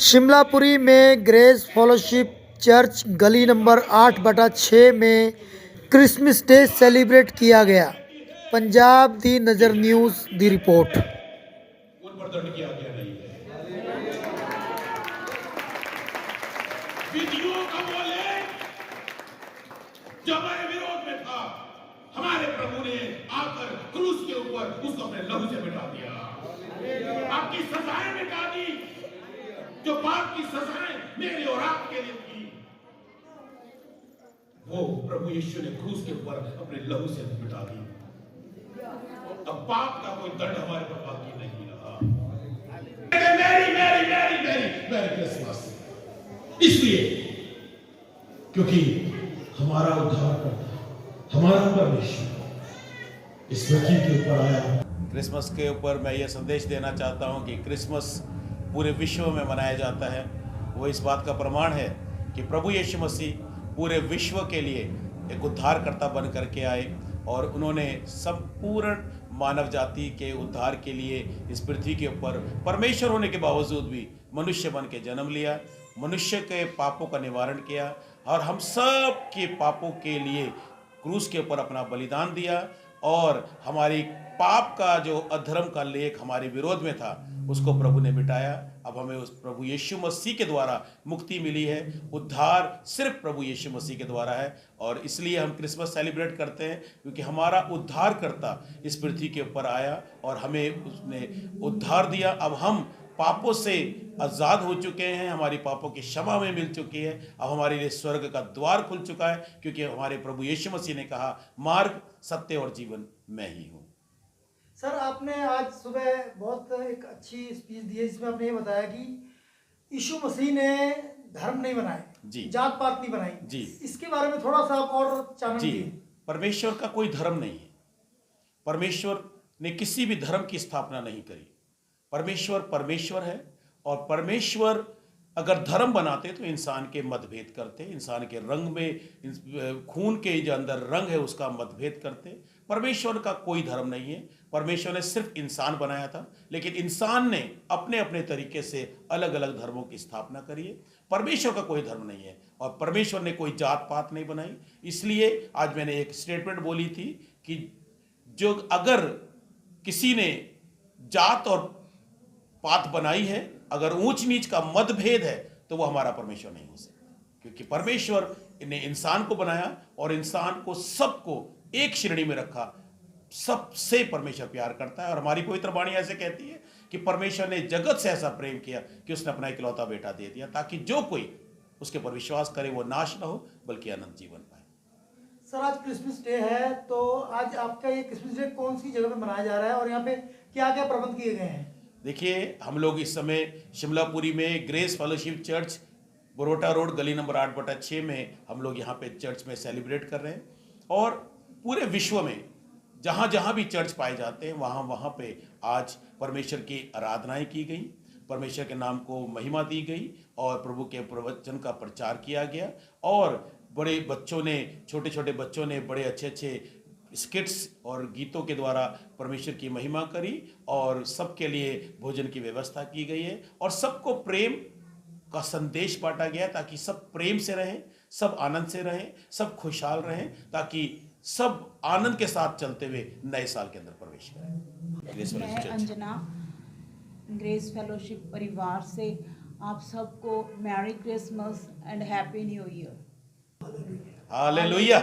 शिमलापुरी में grace fellowship church गली number 8/6 में क्रिसमस डे सेलिब्रेट किया गया। पंजाब दी नज़र न्यूज़ दी रिपोर्ट। विधियों का वो लेख जो हमारे विरोध में था, हमारे प्रभु ने आकर क्रूस के ऊपर उसको अपने लहू से मिटा दिया। आपकी सजाएं मिटा दी, जो पाप की सजाएं मेरे और आपके लिए थी, वो प्रभु यीशु ने क्रूस के ऊपर अपने लहू से मिटा दी। अब पाप का कोई दंड हमारे पर बाकी नहीं रहा। मेरी मेरी मेरी मेरी मेरी क्रिसमस, इसलिए क्योंकि हमारा उद्धारकर्ता, हमारा परमेश्वर इस पृथ्वी के ऊपर आया। क्रिसमस के ऊपर मैं ये संदेश देना चाहता हूँ कि क्रिसमस पूरे विश्व में मनाया जाता है। वो इस बात का प्रमाण है कि प्रभु यीशु मसीह पूरे विश्व के लिए एक उद्धारकर्ता बन करके आए और उन्होंने संपूर्ण मानव जाति के उद्धार के लिए इस पृथ्वी के ऊपर परमेश्वर होने के बावजूद भी मनुष्य बन के जन्म लिया, मनुष्य के पापों का निवारण किया और हम सब के पापों के लिए क्रूस के ऊपर अपना बलिदान दिया और हमारी पाप का जो अधर्म का लेख हमारे विरोध में था उसको प्रभु ने मिटाया। अब हमें उस प्रभु यीशु मसीह के द्वारा मुक्ति मिली है। उद्धार सिर्फ प्रभु यीशु मसीह के द्वारा है और इसलिए हम क्रिसमस सेलिब्रेट करते हैं क्योंकि हमारा उद्धारकर्ता इस पृथ्वी के ऊपर आया और हमें उसने उद्धार दिया। अब हम पापों से आज़ाद हो चुके हैं, हमारी पापों की क्षमा में मिल चुकी है। अब हमारे लिए स्वर्ग का द्वार खुल चुका है क्योंकि हमारे प्रभु यीशु मसीह ने कहा, मार्ग, सत्य और जीवन मैं ही हूँ। सर, आपने आज सुबह बहुत एक अच्छी स्पीच दी है जिसमें आपने ये बताया कि यीशु मसीह ने धर्म नहीं बनाए जी, जात पात नहीं बनाई जी। इसके बारे में थोड़ा सा आप और चानन जी, दिए। परमेश्वर का कोई धर्म नहीं है। परमेश्वर ने किसी भी धर्म की स्थापना नहीं करी। परमेश्वर परमेश्वर है और परमेश्वर अगर धर्म बनाते तो इंसान के मतभेद करते, इंसान के रंग में, खून के जो अंदर रंग है उसका मतभेद करते। परमेश्वर का कोई धर्म नहीं है। परमेश्वर ने सिर्फ इंसान बनाया था, लेकिन इंसान ने अपने अपने तरीके से अलग अलग धर्मों की स्थापना करी है। परमेश्वर का कोई धर्म नहीं है और परमेश्वर ने कोई जात पात नहीं बनाई। इसलिए आज मैंने एक स्टेटमेंट बोली थी कि जो अगर किसी ने जात और पात बनाई है, अगर ऊंच नीच का मतभेद है, तो वो हमारा परमेश्वर नहीं हो सकता क्योंकि परमेश्वर ने इंसान को बनाया और इंसान को सबको एक श्रेणी में रखा। सबसे परमेश्वर प्यार करता है और हमारी पवित्र वाणी ऐसे कहती है कि परमेश्वर ने जगत से ऐसा प्रेम किया कि उसने अपना इकलौता बेटा दे दिया ताकि जो कोई उसके पर विश्वास करे वो नाश ना हो बल्कि अनंत जीवन पाए। सर, आज क्रिसमस डे है, तो आज आपका ये क्रिसमस डे कौन सी जगह पे मनाया जा रहा है और यहाँ पे क्या क्या प्रबंध किए गए हैं? देखिए, हम लोग इस समय शिमलापुरी में grace fellowship church Barota road गली नंबर 8/6 में हम लोग यहाँ पे चर्च में सेलिब्रेट कर रहे हैं और पूरे विश्व में जहाँ जहाँ भी चर्च पाए जाते हैं वहाँ वहाँ पे आज परमेश्वर की आराधनाएं की गई, परमेश्वर के नाम को महिमा दी गई और प्रभु के प्रवचन का प्रचार किया गया और बड़े बच्चों ने, छोटे छोटे बच्चों ने बड़े अच्छे अच्छे स्किट्स और गीतों के द्वारा परमेश्वर की महिमा करी और सबके लिए भोजन की व्यवस्था की गई है और सबको प्रेम का संदेश बांटा गया ताकि सब प्रेम से रहें, सब आनंद से रहें, सब खुशहाल रहें ताकि सब आनंद के साथ चलते हुए नए साल के अंदर प्रवेश करें। मैं अंजना ग्रेस फेलोशिप परिवार से आप सबको merry Christmas and happy new year. Hallelujah.